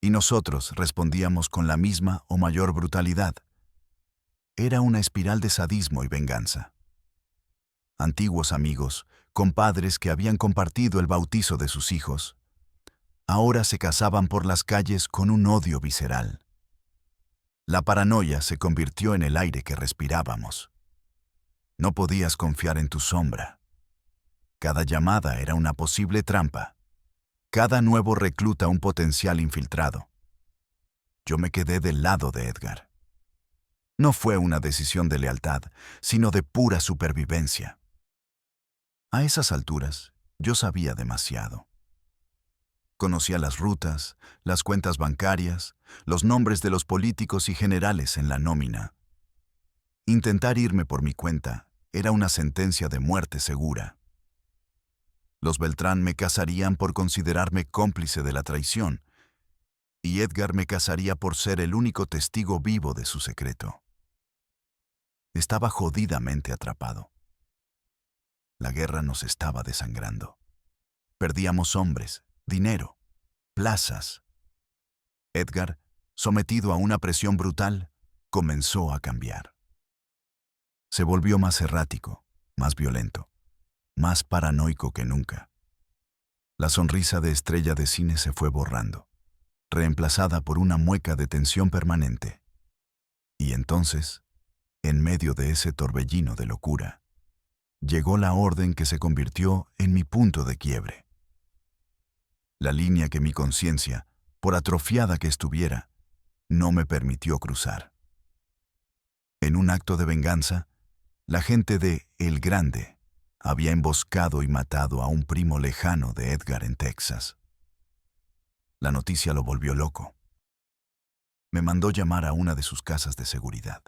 Y nosotros respondíamos con la misma o mayor brutalidad. Era una espiral de sadismo y venganza. Antiguos amigos, compadres que habían compartido el bautizo de sus hijos, ahora se cazaban por las calles con un odio visceral. La paranoia se convirtió en el aire que respirábamos. No podías confiar en tu sombra. Cada llamada era una posible trampa. Cada nuevo recluta un potencial infiltrado. Yo me quedé del lado de Edgar. No fue una decisión de lealtad, sino de pura supervivencia. A esas alturas, yo sabía demasiado. Conocía las rutas, las cuentas bancarias, los nombres de los políticos y generales en la nómina. Intentar irme por mi cuenta era una sentencia de muerte segura. Los Beltrán me cazarían por considerarme cómplice de la traición, y Edgar me cazaría por ser el único testigo vivo de su secreto. Estaba jodidamente atrapado. La guerra nos estaba desangrando. Perdíamos hombres, dinero, plazas. Edgar, sometido a una presión brutal, comenzó a cambiar. Se volvió más errático, más violento, más paranoico que nunca. La sonrisa de estrella de cine se fue borrando, reemplazada por una mueca de tensión permanente. Y entonces, en medio de ese torbellino de locura, llegó la orden que se convirtió en mi punto de quiebre. La línea que mi conciencia, por atrofiada que estuviera, no me permitió cruzar. En un acto de venganza, la gente de El Grande había emboscado y matado a un primo lejano de Edgar en Texas. La noticia lo volvió loco. Me mandó llamar a una de sus casas de seguridad.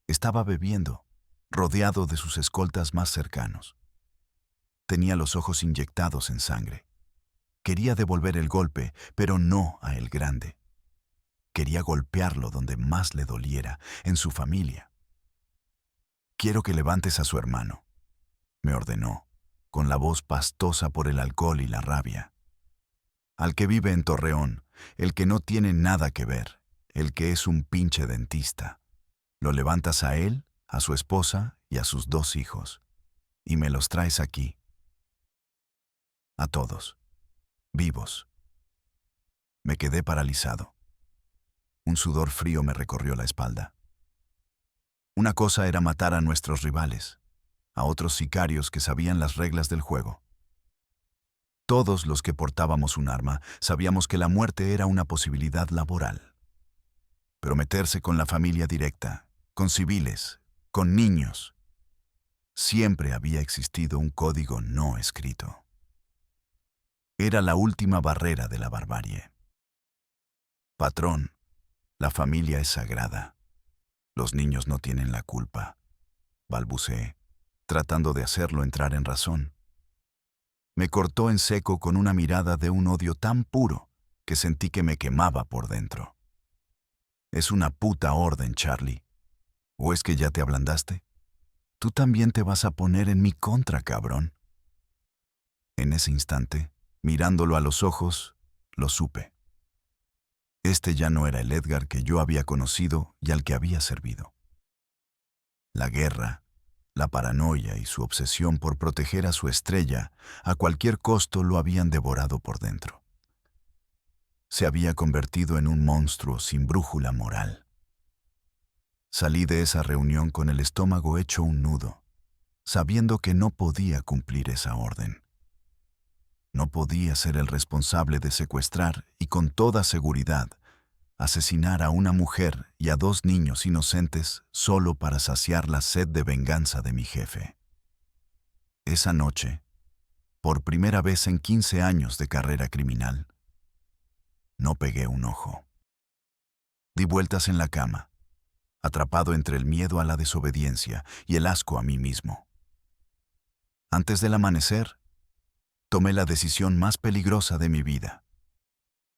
Estaba bebiendo, rodeado de sus escoltas más cercanos. Tenía los ojos inyectados en sangre. Quería devolver el golpe, pero no a El Grande. Quería golpearlo donde más le doliera, en su familia. «Quiero que levantes a su hermano», me ordenó, con la voz pastosa por el alcohol y la rabia. «Al que vive en Torreón, el que no tiene nada que ver, el que es un pinche dentista. Lo levantas a él, a su esposa y a sus 2 hijos, y me los traes aquí. A todos, vivos». Me quedé paralizado. Un sudor frío me recorrió la espalda. Una cosa era matar a nuestros rivales, a otros sicarios que sabían las reglas del juego. Todos los que portábamos un arma sabíamos que la muerte era una posibilidad laboral. Pero meterse con la familia directa, con civiles, con niños, siempre había existido un código no escrito. Era la última barrera de la barbarie. «Patrón, la familia es sagrada. Los niños no tienen la culpa», balbuceé, tratando de hacerlo entrar en razón. Me cortó en seco con una mirada de un odio tan puro que sentí que me quemaba por dentro. «Es una puta orden, Charlie. ¿O es que ya te ablandaste? Tú también te vas a poner en mi contra, cabrón». En ese instante, mirándolo a los ojos, lo supe. Este ya no era el Edgar que yo había conocido y al que había servido. La guerra, la paranoia y su obsesión por proteger a su estrella a cualquier costo lo habían devorado por dentro. Se había convertido en un monstruo sin brújula moral. Salí de esa reunión con el estómago hecho un nudo, sabiendo que no podía cumplir esa orden. No podía ser el responsable de secuestrar y con toda seguridad asesinar a una mujer y a 2 niños inocentes solo para saciar la sed de venganza de mi jefe. Esa noche, por primera vez en 15 años de carrera criminal, no pegué un ojo. Di vueltas en la cama, atrapado entre el miedo a la desobediencia y el asco a mí mismo. Antes del amanecer, tomé la decisión más peligrosa de mi vida.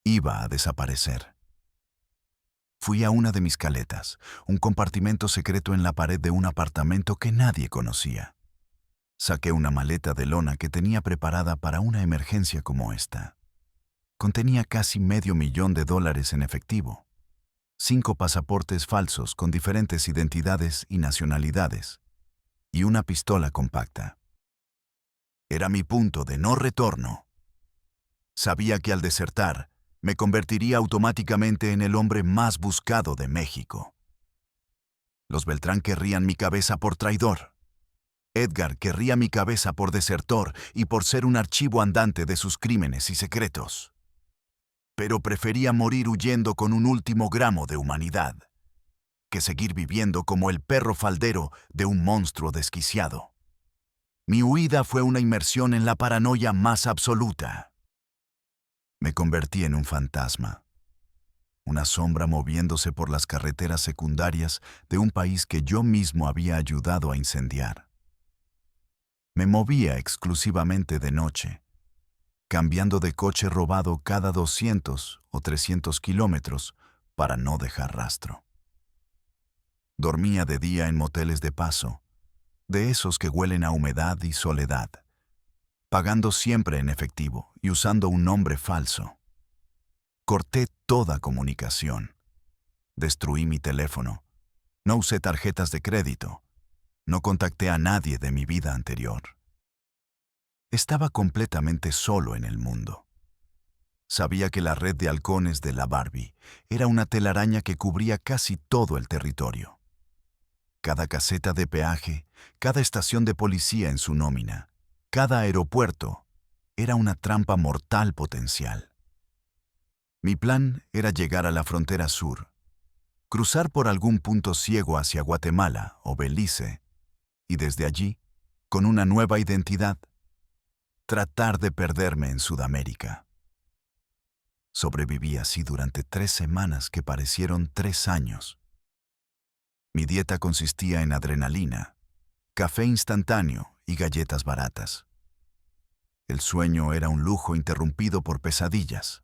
Iba a desaparecer. Fui a una de mis caletas, un compartimento secreto en la pared de un apartamento que nadie conocía. Saqué una maleta de lona que tenía preparada para una emergencia como esta. Contenía casi $500,000 en efectivo, 5 pasaportes falsos con diferentes identidades y nacionalidades, y una pistola compacta. Era mi punto de no retorno. Sabía que al desertar, me convertiría automáticamente en el hombre más buscado de México. Los Beltrán querrían mi cabeza por traidor. Edgar querría mi cabeza por desertor y por ser un archivo andante de sus crímenes y secretos. Pero prefería morir huyendo con un último gramo de humanidad, que seguir viviendo como el perro faldero de un monstruo desquiciado. Mi huida fue una inmersión en la paranoia más absoluta. Me convertí en un fantasma, una sombra moviéndose por las carreteras secundarias de un país que yo mismo había ayudado a incendiar. Me movía exclusivamente de noche, cambiando de coche robado cada 200 o 300 kilómetros para no dejar rastro. Dormía de día en moteles de paso, de esos que huelen a humedad y soledad, pagando siempre en efectivo y usando un nombre falso. Corté toda comunicación. Destruí mi teléfono. No usé tarjetas de crédito. No contacté a nadie de mi vida anterior. Estaba completamente solo en el mundo. Sabía que la red de halcones de la Barbie era una telaraña que cubría casi todo el territorio. Cada caseta de peaje, cada estación de policía en su nómina, cada aeropuerto, era una trampa mortal potencial. Mi plan era llegar a la frontera sur, cruzar por algún punto ciego hacia Guatemala o Belice, y desde allí, con una nueva identidad, tratar de perderme en Sudamérica. Sobreviví así durante 3 semanas que parecieron 3 años. Mi dieta consistía en adrenalina, café instantáneo y galletas baratas. El sueño era un lujo interrumpido por pesadillas.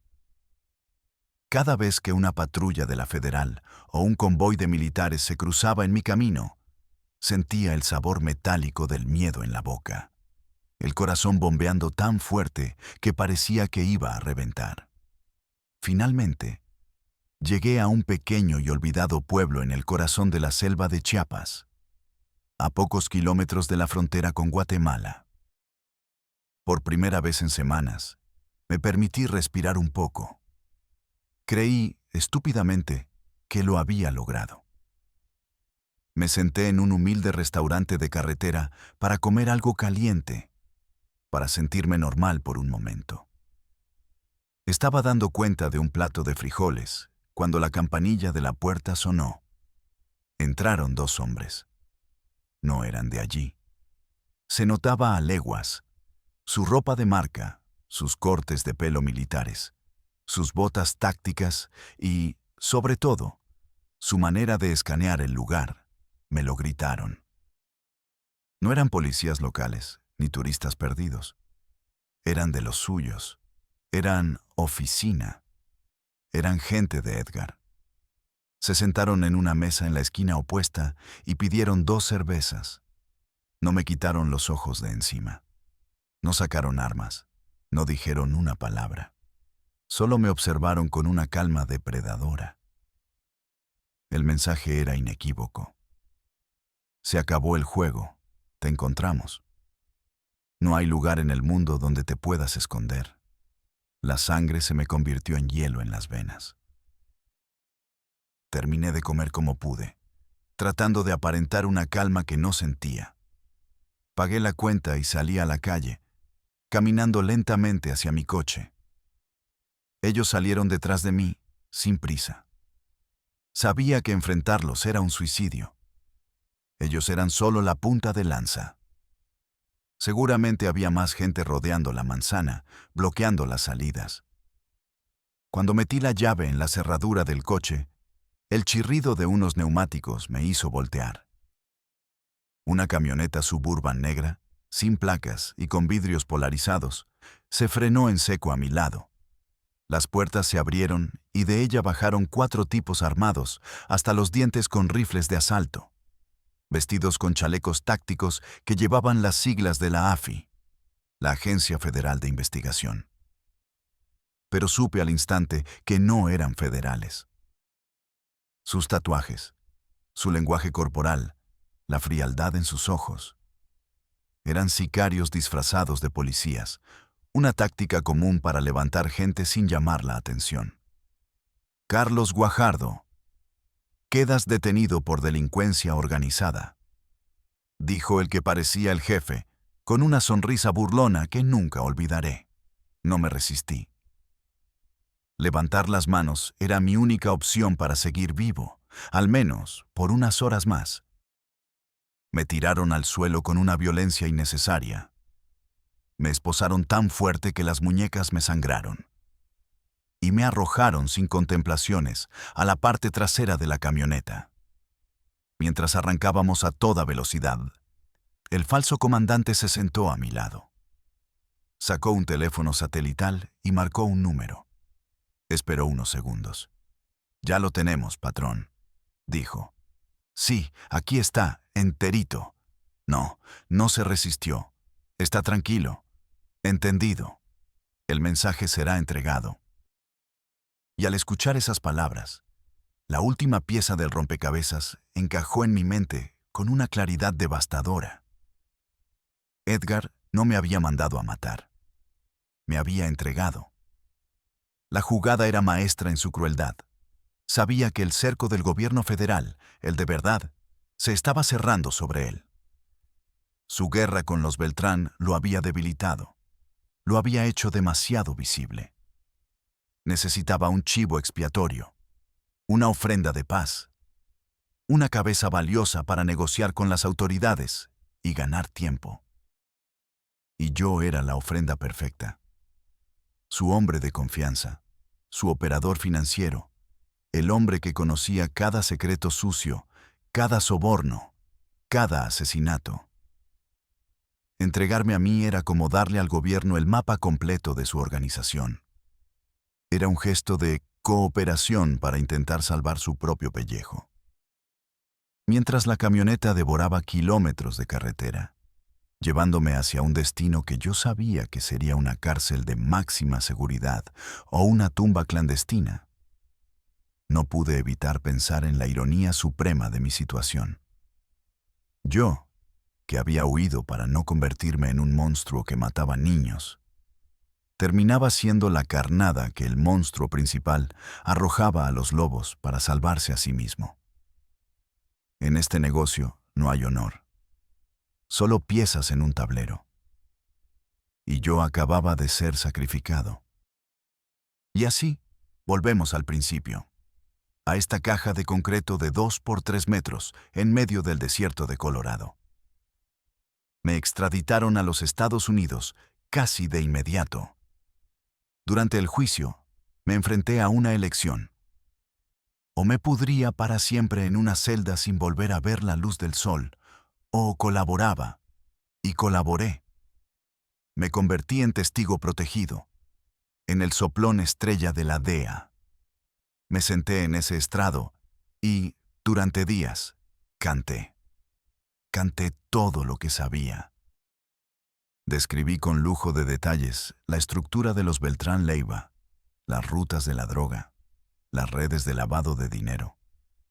Cada vez que una patrulla de la Federal o un convoy de militares se cruzaba en mi camino, sentía el sabor metálico del miedo en la boca, el corazón bombeando tan fuerte que parecía que iba a reventar. Finalmente, llegué a un pequeño y olvidado pueblo en el corazón de la selva de Chiapas, a pocos kilómetros de la frontera con Guatemala. Por primera vez en semanas, me permití respirar un poco. Creí, estúpidamente, que lo había logrado. Me senté en un humilde restaurante de carretera para comer algo caliente, para sentirme normal por un momento. Estaba dando cuenta de un plato de frijoles cuando la campanilla de la puerta sonó. Entraron 2 hombres. No eran de allí. Se notaba a leguas. Su ropa de marca, sus cortes de pelo militares, sus botas tácticas y, sobre todo, su manera de escanear el lugar, me lo gritaron. No eran policías locales, ni turistas perdidos. Eran de los suyos. Eran oficina. Eran gente de Edgar. Se sentaron en una mesa en la esquina opuesta y pidieron 2 cervezas. No me quitaron los ojos de encima. No sacaron armas. No dijeron una palabra. Solo me observaron con una calma depredadora. El mensaje era inequívoco. Se acabó el juego. Te encontramos. No hay lugar en el mundo donde te puedas esconder. La sangre se me convirtió en hielo en las venas. Terminé de comer como pude, tratando de aparentar una calma que no sentía. Pagué la cuenta y salí a la calle, caminando lentamente hacia mi coche. Ellos salieron detrás de mí, sin prisa. Sabía que enfrentarlos era un suicidio. Ellos eran solo la punta de lanza. Seguramente había más gente rodeando la manzana, bloqueando las salidas. Cuando metí la llave en la cerradura del coche, el chirrido de unos neumáticos me hizo voltear. Una camioneta Suburban negra, sin placas y con vidrios polarizados, se frenó en seco a mi lado. Las puertas se abrieron y de ella bajaron 4 tipos armados, hasta los dientes con rifles de asalto, vestidos con chalecos tácticos que llevaban las siglas de la AFI, la Agencia Federal de Investigación. Pero supe al instante que no eran federales. Sus tatuajes, su lenguaje corporal, la frialdad en sus ojos. Eran sicarios disfrazados de policías, una táctica común para levantar gente sin llamar la atención. Carlos Guajardo, quedas detenido por delincuencia organizada, dijo el que parecía el jefe, con una sonrisa burlona que nunca olvidaré. No me resistí. Levantar las manos era mi única opción para seguir vivo, al menos por unas horas más. Me tiraron al suelo con una violencia innecesaria. Me esposaron tan fuerte que las muñecas me sangraron. Y me arrojaron sin contemplaciones a la parte trasera de la camioneta. Mientras arrancábamos a toda velocidad, el falso comandante se sentó a mi lado. Sacó un teléfono satelital y marcó un número. Esperó unos segundos. «Ya lo tenemos, patrón», dijo. «Sí, aquí está, enterito». No, no se resistió. «Está tranquilo. Entendido. El mensaje será entregado». Y al escuchar esas palabras, la última pieza del rompecabezas encajó en mi mente con una claridad devastadora. Edgar no me había mandado a matar. Me había entregado. La jugada era maestra en su crueldad. Sabía que el cerco del gobierno federal, el de verdad, se estaba cerrando sobre él. Su guerra con los Beltrán lo había debilitado. Lo había hecho demasiado visible. Necesitaba un chivo expiatorio, una ofrenda de paz, una cabeza valiosa para negociar con las autoridades y ganar tiempo. Y yo era la ofrenda perfecta. Su hombre de confianza, su operador financiero, el hombre que conocía cada secreto sucio, cada soborno, cada asesinato. Entregarme a mí era como darle al gobierno el mapa completo de su organización. Era un gesto de cooperación para intentar salvar su propio pellejo. Mientras la camioneta devoraba kilómetros de carretera, llevándome hacia un destino que yo sabía que sería una cárcel de máxima seguridad o una tumba clandestina, no pude evitar pensar en la ironía suprema de mi situación. Yo, que había huido para no convertirme en un monstruo que mataba niños, terminaba siendo la carnada que el monstruo principal arrojaba a los lobos para salvarse a sí mismo. En este negocio no hay honor, solo piezas en un tablero. Y yo acababa de ser sacrificado. Y así, volvemos al principio, a esta caja de concreto de 2 por 3 metros en medio del desierto de Colorado. Me extraditaron a los Estados Unidos casi de inmediato. Durante el juicio, me enfrenté a una elección. O me pudría para siempre en una celda sin volver a ver la luz del sol, o colaboraba, y colaboré. Me convertí en testigo protegido, en el soplón estrella de la DEA. Me senté en ese estrado y, durante días, canté. Canté todo lo que sabía. Describí con lujo de detalles la estructura de los Beltrán Leiva, las rutas de la droga, las redes de lavado de dinero,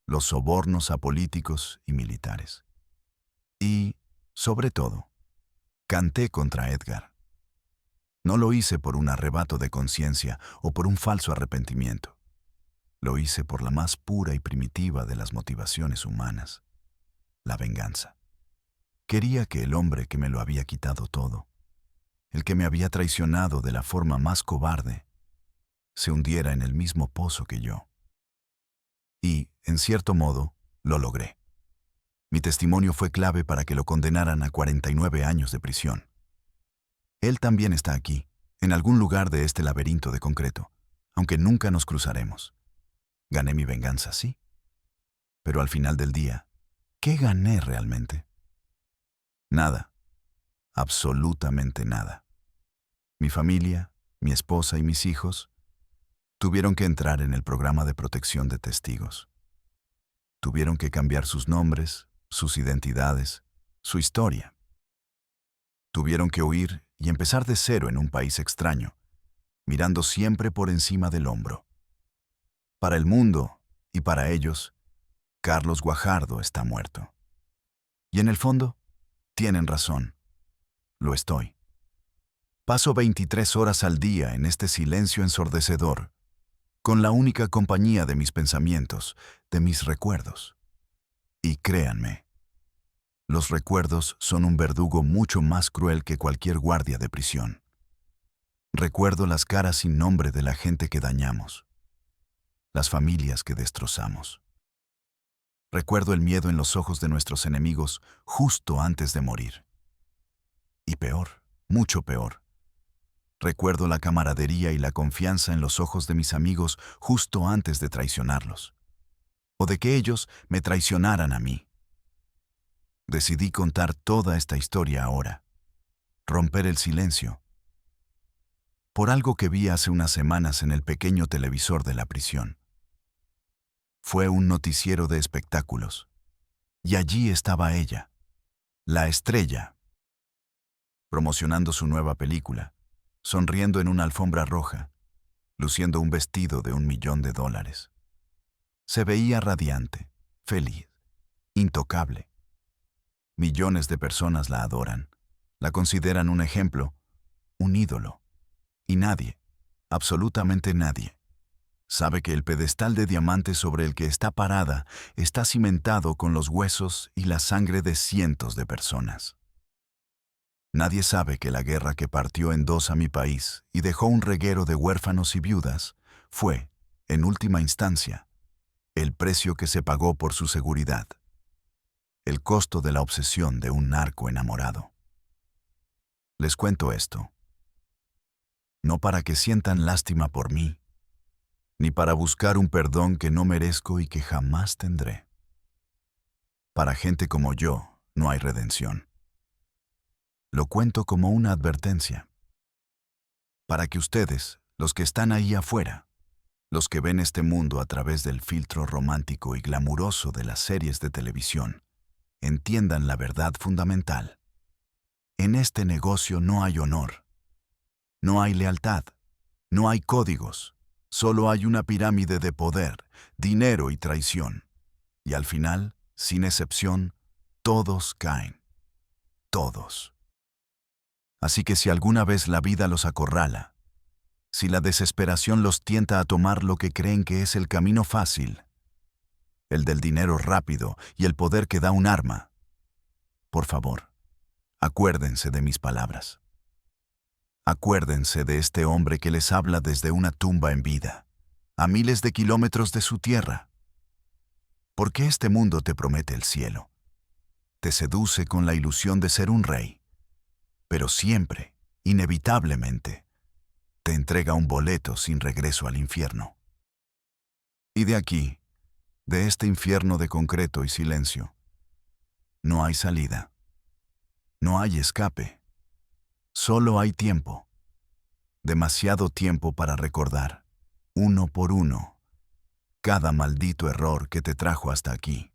los sobornos a políticos y militares. Y, sobre todo, canté contra Edgar. No lo hice por un arrebato de conciencia o por un falso arrepentimiento. Lo hice por la más pura y primitiva de las motivaciones humanas, la venganza. Quería que el hombre que me lo había quitado todo, el que me había traicionado de la forma más cobarde, se hundiera en el mismo pozo que yo. Y, en cierto modo, lo logré. Mi testimonio fue clave para que lo condenaran a 49 años de prisión. Él también está aquí, en algún lugar de este laberinto de concreto, aunque nunca nos cruzaremos. Gané mi venganza, sí. Pero al final del día, ¿qué gané realmente? Nada. Absolutamente nada. Mi familia, mi esposa y mis hijos tuvieron que entrar en el programa de protección de testigos. Tuvieron que cambiar sus nombres, sus identidades, su historia. Tuvieron que huir y empezar de cero en un país extraño, mirando siempre por encima del hombro. Para el mundo y para ellos, Carlos Guajardo está muerto. Y en el fondo, tienen razón. Lo estoy. Paso 23 horas al día en este silencio ensordecedor, con la única compañía de mis pensamientos, de mis recuerdos. Y créanme, los recuerdos son un verdugo mucho más cruel que cualquier guardia de prisión. Recuerdo las caras sin nombre de la gente que dañamos, las familias que destrozamos. Recuerdo el miedo en los ojos de nuestros enemigos justo antes de morir. Y peor, mucho peor, recuerdo la camaradería y la confianza en los ojos de mis amigos justo antes de traicionarlos, o de que ellos me traicionaran a mí. Decidí contar toda esta historia ahora, romper el silencio, por algo que vi hace unas semanas en el pequeño televisor de la prisión. Fue un noticiero de espectáculos, y allí estaba ella, la estrella, promocionando su nueva película, sonriendo en una alfombra roja, luciendo un vestido de $1 millón. Se veía radiante, feliz, intocable. Millones de personas la adoran, la consideran un ejemplo, un ídolo. Y nadie, absolutamente nadie, sabe que el pedestal de diamantes sobre el que está parada está cimentado con los huesos y la sangre de cientos de personas. Nadie sabe que la guerra que partió en dos a mi país y dejó un reguero de huérfanos y viudas fue, en última instancia, el precio que se pagó por su seguridad, el costo de la obsesión de un narco enamorado. Les cuento esto, no para que sientan lástima por mí, ni para buscar un perdón que no merezco y que jamás tendré. Para gente como yo no hay redención. Lo cuento como una advertencia. Para que ustedes, los que están ahí afuera, los que ven este mundo a través del filtro romántico y glamuroso de las series de televisión, entiendan la verdad fundamental. En este negocio no hay honor, no hay lealtad, no hay códigos, solo hay una pirámide de poder, dinero y traición. Y al final, sin excepción, todos caen. Todos. Así que si alguna vez la vida los acorrala, si la desesperación los tienta a tomar lo que creen que es el camino fácil, el del dinero rápido y el poder que da un arma, por favor, acuérdense de mis palabras. Acuérdense de este hombre que les habla desde una tumba en vida, a miles de kilómetros de su tierra. Porque este mundo te promete el cielo, te seduce con la ilusión de ser un rey, pero siempre, inevitablemente, te entrega un boleto sin regreso al infierno. Y de aquí, de este infierno de concreto y silencio, no hay salida, no hay escape, solo hay tiempo, demasiado tiempo para recordar, uno por uno, cada maldito error que te trajo hasta aquí.